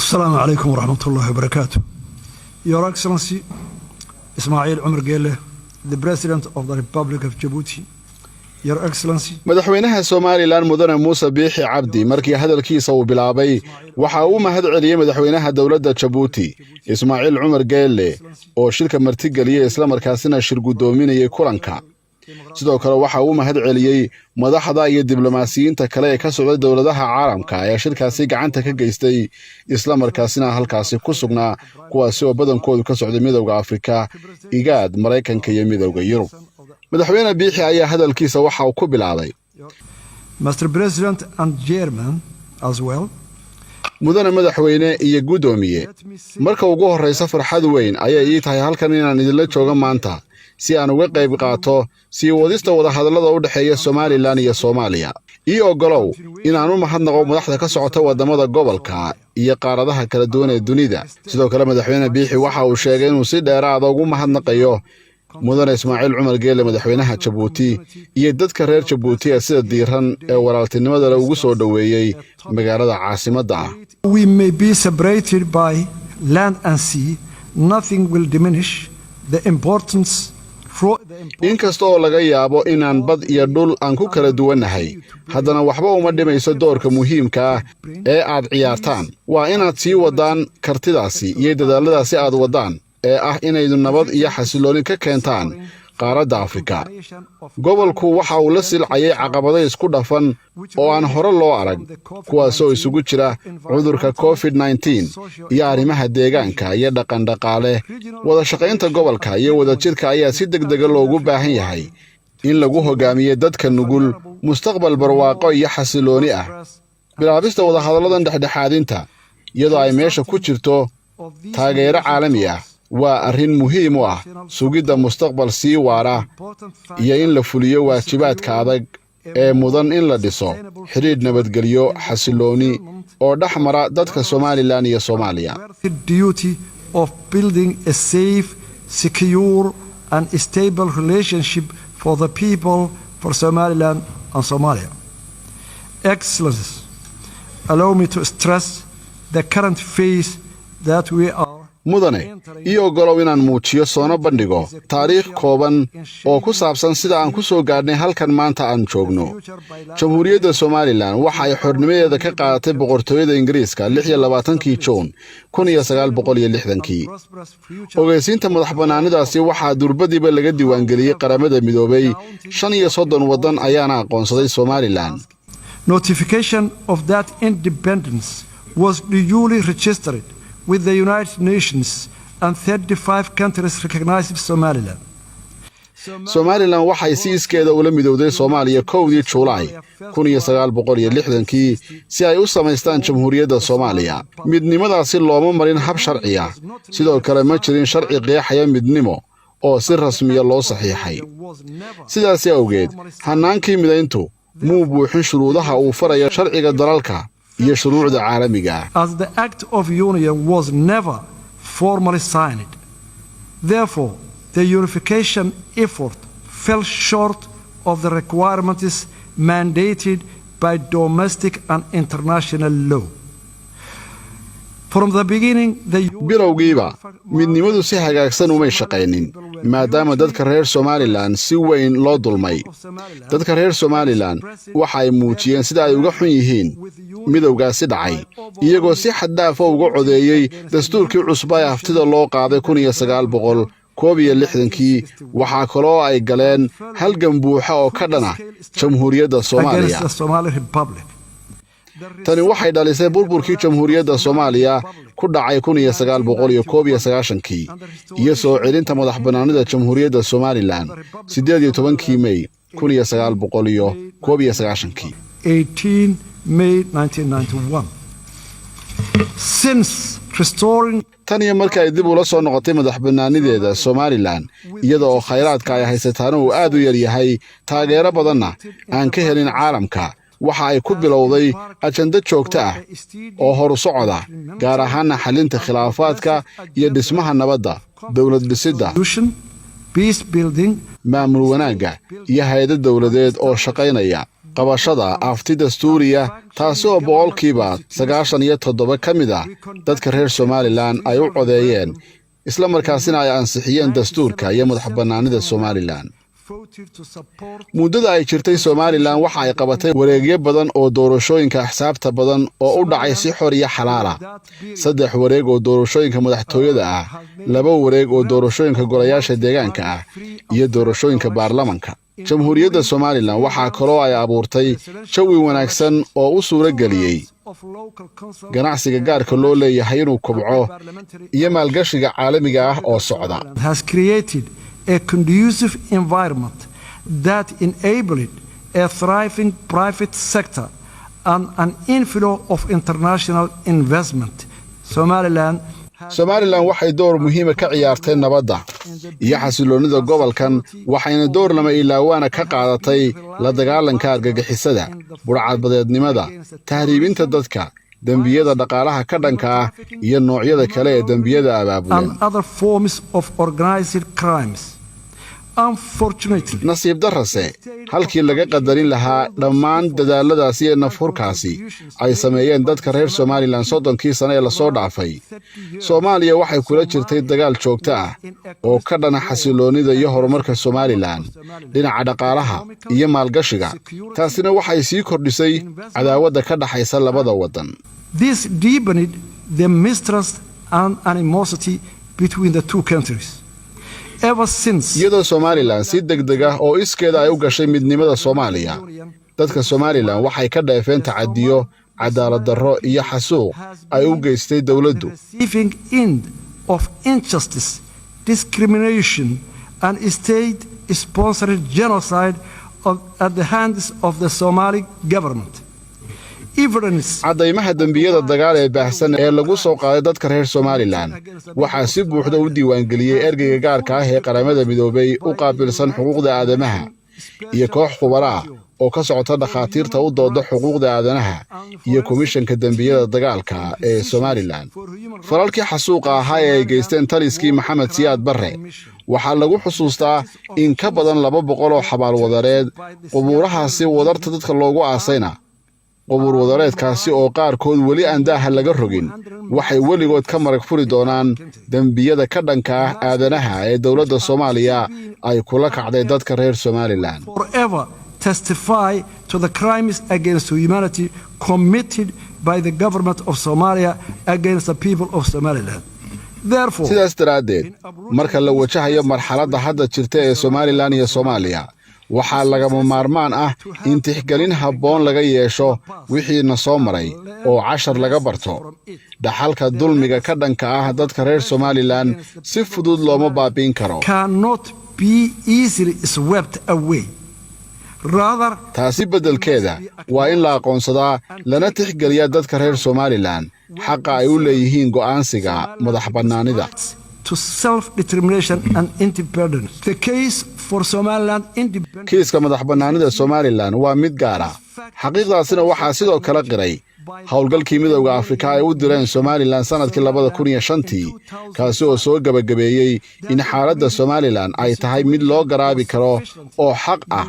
السلام عليكم ورحمة الله وبركاته. Your Excellency Ismail Omar Guelleh, the President of the Republic of Djibouti. Your Excellency madaxweynaha Soomaaliland Mudane Muuse Biixi Cabdi markii hadalkiisa uu bilaabay waxa uu mahad celiyay madaxweynaha dawladda Djibouti Ismail Omar Guelleh oo shirka martigeliyay isla markaasina shir gudoominayay kulanka. sidoo kale waxa uu mahad celiyay madaxda iyo diblomaasiyiinta kale ee ka socda dawladaha caalamka ee shirkaasi gacanta ka geystay isla markaasina halkaasi ku sugnaa kuwaasi oo badankoodu ka socday midowga Afrika, IGAD, Mareykanka iyo midowga Yurub. madaxweyne Biixi ayaa hadalkiisa waxa uu ku bilaabay Mr. President and Chairman as well. mudane madaxweyne iyo gudoomiye marka ugu horeysa farxad weyn ayay ii tahay halkan inaan idinla joogo maanta si aan uga qayb qaato si wadista wada hadallada u dhaxeeya Soomaaliland iyo Soomaaliya. ogolow inaan u mahadnaqo madaxda ka socota wadamada gobolka iyo qaaradaha kala duwan ee dunida. sidoo kale madaxweyne Biixi waxa uu sheegay inuu si dheeraad ah ugu mahadnaqayo mudane Ismail Omar Guelleh madaxweynaha Djibouti iyo dadka reer Djibouti sida diiran ee walaaltinimada la ugu soo dhaweeyay magaalada caasimadda ah. We may be separated by land and sea, nothing will diminish the importance. inkasta oo laga yaabo inaan bad iyo dhul aan ku kala duwanahay haddana waxba uma dhimayso doorka muhiimka ah ee aad ciyaartaan. waa inaad sii wadaan kartidaasi iyo dadaaladaasi aad wadaan ee ah inaydu nabad iyo xasilooni ka keentaan qaaradda Afrika. gobolku waxa uu la silcayay caqabado isku dhafan oo aan hore loo arag kuwaasoo isugu jira cudurka COVID-19 iyo arrimaha deegaanka iyo dhaqan-dhaqaale. wada shaqaynta gobolka iyo wadajirka ayaa si degdeg ah loogu baahan yahay in lagu hogaamiyo dadka nugul mustaqbal barwaaqo iyo xasilooni ah. bilaabista wada hadalladan dhexdhexaadinta iyadoo ay meesha ku jirto taageero caalami ah waa arrin muhiim u ah sugidda mustaqbal sii waara iyo in la fuliyo waajibaadka adag ee mudan in la dhiso xiriir nabadgelyo xasilooni oo dhaxmara dadka Soomaaliland iyo Soomaaliya. The duty of building a safe, secure and stable relationship for the people for Somaliland and Somalia. Excellencies, allow me to stress the current phase that we are mudane ogolow inaan muujiyo soona bandhigo taariikh kooban oo ku saabsan sida aan ku soo gaadhnay halkan maanta aan joogno. Jamhuuriyadda Soomaaliland waxa ay xornimadeeda ka qaadatay boqortooyada Ingiriiska 26 Juun 1960. ogeysiinta madaxbannaanidaasi waxaa durbadiiba laga diiwaangeliyay qaramada midoobay 35 wadan ayaana aqoonsaday Soomaaliland. Notification of that independence was duly registered with the United Nations and 35 countries recognized Somaliland. Somaliland waxay si iskeeda ula midowday Soomaaliya 1 Juulaay 1960 si ay u samaystaan Jamhuuriyadda Soomaaliya. midnimadaasi looma marin hab sharci ah. sidoo kale ma jirin sharci qeexaya midnimo oo si rasmi ah loo saxiixay. sidaas awgeed hanaankii midayntu muu buuxin shuruudaha uu farayo sharciga dalalka iyo shuruucda caalamiga. As the Act of Union was never formally signed, therefore the unification effort fell short of the requirements mandated by domestic and international law. From the beginning, bilowgiiba midnimadu si hagaagsan uma shaqaynin maadaama dadka reer Somaliland si weyn loo dulmay. dadka reer Somaliland waxa ay muujiyeen sida ay uga xun yihiin midowgaasi dhacay iyagoo si xad dhaaf ah uga codeeyay dastuurkii cusub ee haftida loo qaaday 1961. waxa kaloo ay galeen halgan buuxa oo ka dhana Jamhuuriyadda Soomaaliya. tani waxay dhalisay burburkii Jamhuuriyadda Soomaaliya ku dhacay 1991 iyo soo celinta madaxbannaanida Jamhuuriyadda Somaliland 18 May 1991. 18 May 1991. Since restoring tani markay dib ula soo noqotay madaxbannaanideeda Somaliland iyadoo khayraadka ay haysataan uu aad u yar yahay taageero badanna aan ka helin caalamka waxa ay ku bilowday ajanda joogto ah oo hor u socda gaar ahaan xalinta khilaafaadka iyo dhismaha nabadda dawlad dhisidda peace building maamul wanaagga iyo hay'ado dawladeed oo shaqaynaya qabashada afti dastuuriya taasi oo boqolkiiba 97 ka mid ah dadka reer Somaliland ay u codeeyeen isla markaasina ay ansixiyeen dastuurka iyo madaxbannaanida Somaliland. muddada ay jirtay Somaliland waxa ay qabatay wareegyo badan oo doorashooyinka axsaabta badan oo u dhacay si xor iyo xalaal ah. 3 wareeg oo doorashooyinka madaxtooyada ah, 2 wareeg oo doorashooyinka golayaasha deegaanka ah iyo doorashooyinka baarlamaanka. Jamhuuriyadda Somaliland waxa kaloo ay abuurtay jawi wanaagsan oo u suurageliyay ganacsiga gaarka loo leeyahay inuu kobco iyo maalgashiga caalamiga ah oo socda. A conducive environment that enabled a thriving private sector and an inflow of international investment. Somaliland waxay door muhiim ah ka ciyaartay nabadda iyo xasiloonida gobolkan, waxayna door lama ilaawana ka qaadatay la dagaalanka argagixisada, burcadbadeednimada, tahriibinta dadka, dambiyada dhaqaalaha ka dhanka ah iyo noocyada kale ee dambiyada abaabulan. nasiib darrase halkii laga qadarin lahaa dhammaan dadaaladaasi iyo nafhurkaasi ay sameeyeen dadka reer Somaliland 30 sano ee la soo dhaafay. Soomaaliya waxay kula jirtay dagaal joogto ah oo ka dhana xasiloonida iyo horumarka Somaliland dhinaca dhaqaalaha iyo maalgashiga. taasina waxay sii kordhisay cadaawadda ka dhaxaysa labada wadan. This deepened the mistrust and animosity between the two countries. iyadoo Somaliland si degdeg ah oo iskeeda ay u gashay midnimada Soomaaliya, dadka Somaliland waxay ka dheefeen tacadiyo, cadaalad darro iyo xasuuq ay u geystay dawladdu. of injustice, discrimination and state-sponsored genocide at the hands of the Somali government. caddaymaha dembiyada dagaal ee baahsan ee lagu soo qaaday dadka reer Somaliland waxaa si buuxda u diiwaangeliyey ergeyga gaarka ah ee qaramada midoobay u qaabilsan xuquuqda aadamaha iyo koox khubaro ah oo ka socota dhakhaatiirta u dooda xuquuqda aadanaha iyo komishanka dembiyada dagaalka ee Somaliland. falalkii xasuuqa ahaa ee ay geysteen taliskii Maxamed Siyaad Barre waxaa lagu xusuustaa in ka badan 200 oo xabaal wadareed. qubuurahaasi wadarta dadka loogu aasayna qubuur wadareedkaasi oo qaarkood weli aan daaha laga rogin waxay weligood ka marag furi doonaan dembiyada ka dhanka ah aadanaha ee dawladda Soomaaliya ay kula kacday dadka reer Somaliland. Forever testify to the crimes against humanity committed by the government of Somalia against the people of Somaliland. sidaas daraaddeed marka la wajahayo marxaladda hadda jirta ee Somaliland iyo Soomaaliya waxaa lagama maarmaan ah in tixgelin habboon laga yeesho wixiina soo maray oo cashar laga barto. dhaxalka dulmiga ka dhanka ah dadka reer Somaliland si fudud looma baabiin karo. taasi beddelkeeda waa in la aqoonsadaa lana tixgeliyaa dadka reer Somaliland xaqa ay u leeyihiin go'aansiga madaxbannaanida. to self-determination and independence. The case for Somaliland independence. kiiska madaxbannaanida Somaliland waa mid gaar ah. xaqiiqdaasina waxaa sidoo kale qiray howlgalkii midowga Afrika ay u direen Somaliland sanadkii 2005 kaasi oo soo gabagabeeyay in xaaladda Somaliland ay tahay mid loo garaabi karo oo xaq ah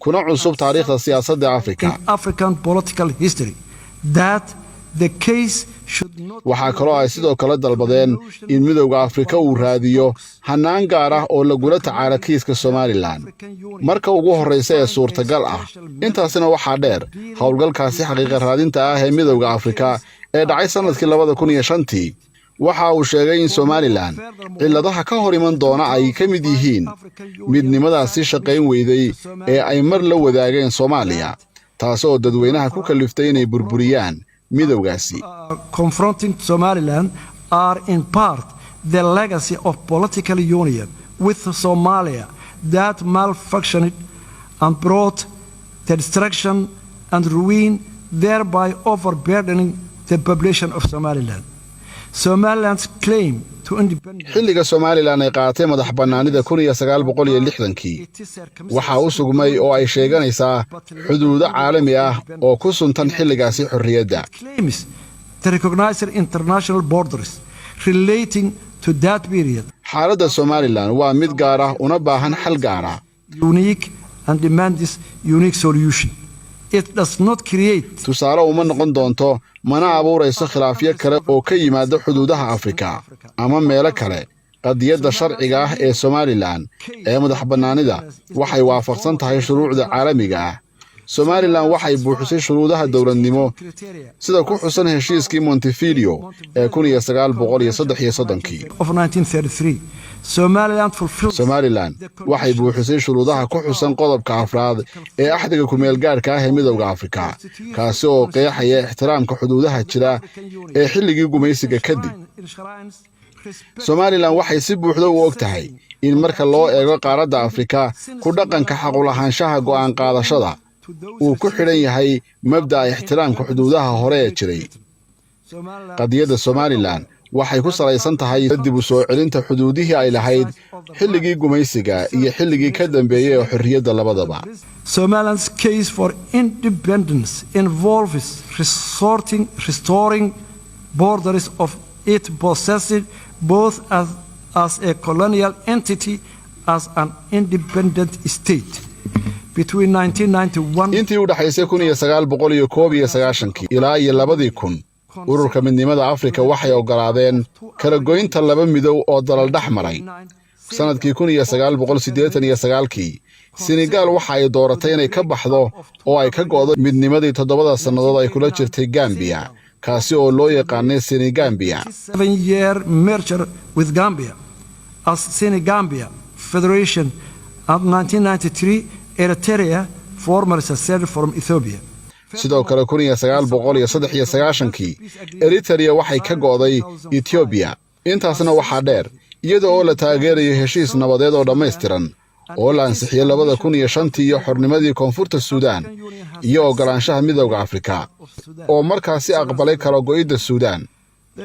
kuna cusub taariikhda siyaasadda African political history. That the case waxaa kaloo ay sidoo kale dalbadeen in midowga Afrika uu raadiyo hanaan gaar ah oo lagula tacaala kiiska Somaliland marka ugu horreysa ee suurtagal ah. intaasina waxaa dheer howlgalkaasi xaqiiqa raadinta ah ee midowga Afrika ee dhacay sanadkii 2005 waxa uu sheegay in Somaliland cilladaha ka hor iman doona ay ka mid yihiin midnimadaasi shaqayn weyday ee ay mar la wadaageen Soomaaliya, taasoo dadweynaha ku kaliftay inay burburiyaan midowgaasi. confronting Somaliland are in part the legacy of political union with Somalia that malfunctioned and brought the destruction and ruin, thereby overburdening the population of Somaliland. Somaliland's claim to independence. xilliga Somaliland ay qaatay madaxbannaanida 1960kii waxaa u sugmay oo ay sheeganaysaa xuduudo caalami ah oo ku suntan xilligaasi xorriyadda. The recognized international borders relating to that period. xaaladda Somaliland waa mid gaar ah una baahan xal gaar ah. Unique and demands unique solution. It does not create tusaale uma noqon doonto mana abuurayso khilaafyo kale oo ka yimaada xuduudaha Afrika ama meelo kale qadiyadda sharciga ah ee Somaliland ee madaxbannaanida waxay waafaqsan tahay shuruucda caalamiga ah Somaliland waxay buuxisay shuruudaha dawladnimo sida ku xusan heshiiskii Montevideo ee 1933 of 1933. Somaliland waxay buuxisay shuruudaha ku xusan qodobka afraad ee axdiga ku meel gaarka ah ee midowga Afrika kaasi oo qeexaya ixtiraamka xuduudaha jira ee xilligii gumaysiga kadib Somaliland waxay si buuxda u ogtahay in marka loo eego qaaradda Afrika ku dhaqanka xaq u lahaanshaha go'aan qaadashada uu ku xidhan yahay mabda'a ixtiraamka xuduudaha hore ee jiray qadiyadda Somaliland waxay ku salaysan tahay dib u soo celinta xuduudihii ay lahayd xilligii gumaysiga iyo xilligii ka dambeeyay ee xorriyadda labadaba Somaliland's case for independence involves restoring borders of it possessed both as a colonial entity as an independent state. Between 1991 intii u dhaxaysay 1991 ilaa 2000 ururka midnimada Afrika waxay ogolaadeen kala goynta laba midow oo dalal dhaxmaray sanadkii 1989 Senegal waxa ay dooratay inay ka baxdo oo ay ka go'do midnimadii 7 sanadood ay kula jirtay Gambia kaasi oo loo yaqaanay Senegambia 7-year merger with Gambia as Senegambia Federation of 1993 Eritrea formerly seceded from Ethiopia sidoo kale 1993 Eritrea waxay ka go'day Ethiopia intaasna waxa dheer iyadoo oo la taageerayo heshiis nabadeed oo dhameystiran oo la ansixiyay 2005 iyo xornimadii koonfurta Suudaan iyo ogolaanshaha midowga Afrika oo markaasi aqbalay kala go'ida Suudaan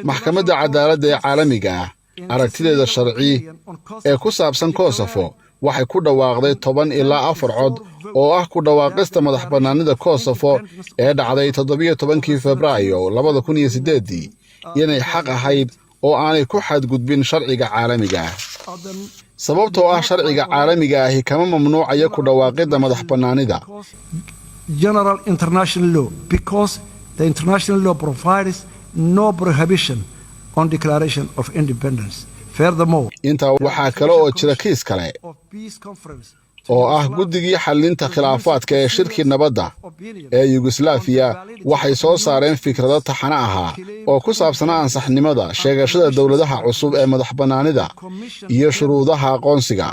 maxkamadda cadaaladda ee caalamiga ah aragtideeda sharci ee ku saabsan Kosovo waxay ku dhawaaqday 10 ilaa 4 cod oo ah ku dhawaaqista madaxbannaanida Kosovo ee dhacday 17 Febraayo 2008 inay xaq ahayd oo aanay ku xadgudbin sharciga caalamiga ah sababtoo ah sharciga caalamiga ahi kama mamnuucayo ku dhawaaqida madaxbannaanida general international law because the international law provides no prohibition on declaration of independence. Furthermore, inta waxaa kale oo jira kiis kale oo ah guddigii xallinta khilaafaadka ee shirkii nabadda ee Yugoslavia waxay soo saareen fikrado taxane ahaa oo ku saabsanaa ansaxnimada sheegashada dawladaha cusub ee madaxbannaanida iyo shuruudaha aqoonsiga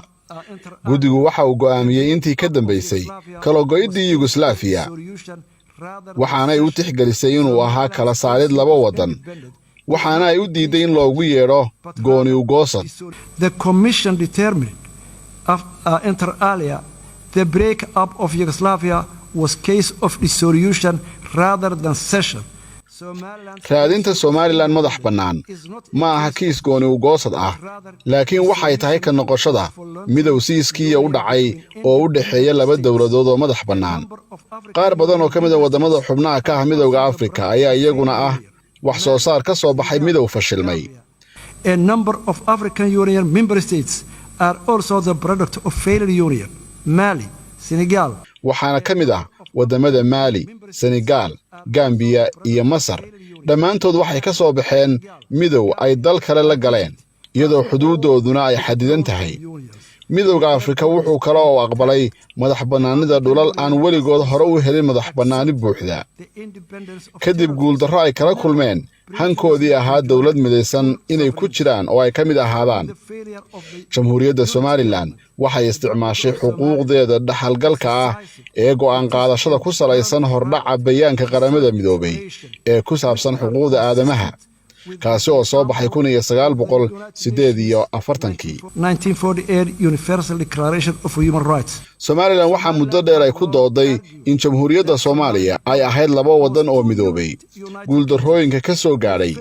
guddigu waxa uu go'aamiyey intii ka dambeysay kala go'idii Yugoslavia waxaana ay u tixgelisay inuu ahaa kala saarid laba wadan waxaana ay u diiday in loogu yeedho gooni u goosad the commission determined inter alia the break up of Yugoslavia was case of dissolution rather than cession. raadinta Somaliland madax bannaan ma aha kiis gooni u goosad ah laakiin waxay tahay ka noqoshada midow siiskii u dhacay oo u dhaxeeya laba dawladood oo madax bannaan qaar badan oo ka mid ah wadamada xubnaha ka ah midowga Afrika ayaa iyaguna ah wax soo saar ka soo baxay midow fashilmay a number of African Union member states are also the product of failed union Mali Senegal waxaana ka mid ah wadamada Mali Senegal Gambia iyo Masar dhammaantood waxay ka soo baxeen midow ay dal kale la galeen iyadoo xuduudooduna ay xadidan tahay midowga Afrika wuxuu kale oo aqbalay madaxbannaanida dhulal aan weligood hore u helin madaxbannaani buuxda kadib guuldarro ay kala kulmeen hankoodii ahaa dawlad midaysan inay ku jiraan oo ay ka mid ahaadaan jamhuuriyadda Somaliland waxay isticmaashay xuquuqdeeda dhaxalgalka ah ee go'aan qaadashada ku salaysan hordhaca bayaanka qaramada midoobay ee ku saabsan xuquuqda aadamaha kaasi oo soo baxay 1948 Universal Declaration of Human Rights. Somaliland waxaa muddo dheer ay ku dooday in jamhuuriyadda Soomaaliya ay ahayd laba wadan oo midoobay guuldarrooyinka ka soo gaadhay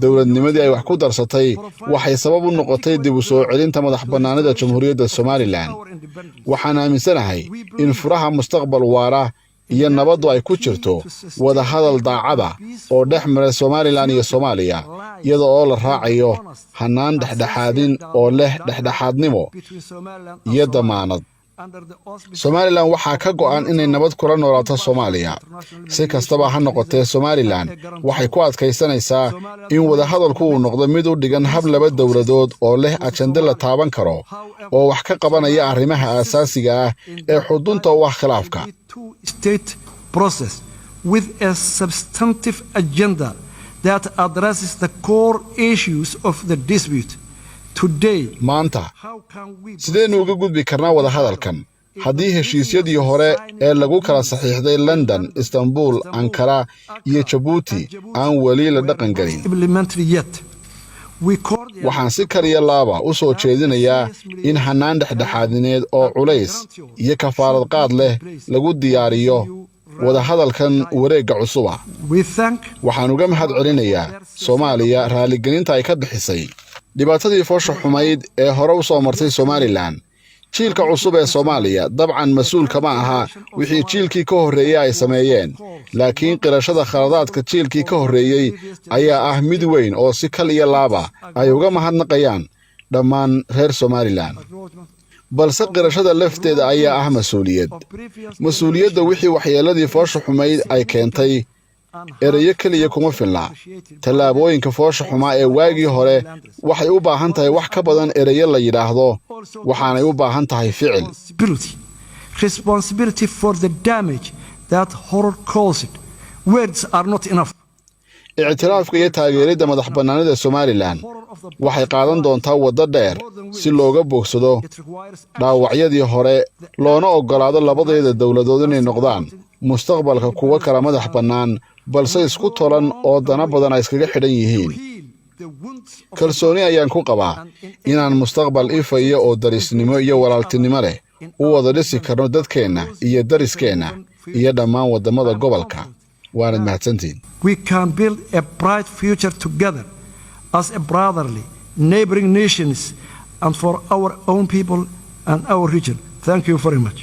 dawladnimadii ay wax ku darsatay waxay sabab u noqotay dib u soo celinta madaxbannaanida jamhuuriyadda Somaliland waxaan aaminsanahay in furaha mustaqbal waara iyo nabaddu ay ku jirto wada hadal daacada oo dhex maray Somaliland iyo Soomaaliya iyada oo la raacayo hanaan dhexdhexaadin oo leh dhexdhexaadnimo iyo damaanad Somaliland waxaa ka go'an inay nabad kula noolaato Soomaaliya. Si kastaba ha noqotee, Somaliland waxay ku adkaysanaysaa in wadahadalku uu noqdo mid u dhigan hab laba dowladood oo leh ajende la taaban karo oo wax ka qabanaya arrimaha aasaasiga ah ee xudunta u ah khilaafka. With a substantive agenda that addresses the core issues of the dispute. Today, maanta sideen uga gudbi karnaa wadahadalkan haddii heshiisyadii hore ee lagu kala saxiixday London, Istanbul, Ankara iyo Djibouti aan weli la dhaqan gelin? Waxaan si kariya laaba u soo jeedinayaa in hanaan dhexdhexaadineed oo culays iyo kafaarad qaad leh lagu diyaariyo wadahadalkan wareegga cusuba. Waxaan uga mahad celinayaa Soomaaliya raaligelinta ay ka bixisay dhibaatadii foosha xumayd ee hore u soo martay Somaliland. Jiilka cusub ee Soomaaliya dabcan mas'uul kama aha wixii jiilkii ka horreeyay ay sameeyeen, laakiin qirashada khaladaadka jiilkii ka horreeyay ayaa ah mid weyn oo si kal iyo laaba ay uga mahadnaqayaan dhammaan reer Somaliland. balse qirashada lafteeda ayaa ah mas'uuliyadda wixii waxyeeladii foosha xumayd ay keentay. erayo keliya kuma filna. tallaabooyinka foosha xumaa ee waagii hore waxay u baahan tahay wax ka badan erayo la yidhaahdo, waxaanay u baahan tahay ficil. Responsibility for the damage that horror caused. Words are not enough. ictiraafka iyo taageeridda madax bannaanida Somaliland waxay qaadan doontaa waddo dheer si looga bogsado dhaawacyadii hore, loona oggolaado labadeeda dowladood inay noqdaan mustaqbalka kuwa kala madax bannaan balse isku tolan oo dana badan ay iskaga xidhan yihiin. kalsooni ayaan ku qabaa inaan mustaqbal ifaya oo darisnimo iyo walaaltinimo leh u wada dhisi karno dadkeenna iyo dariskeenna iyo dhammaan waddamada gobolka. waanad mahadsantiin. We can build a bright future together as a brotherly, neighboring nations and for our own people and our region. Thank you very much.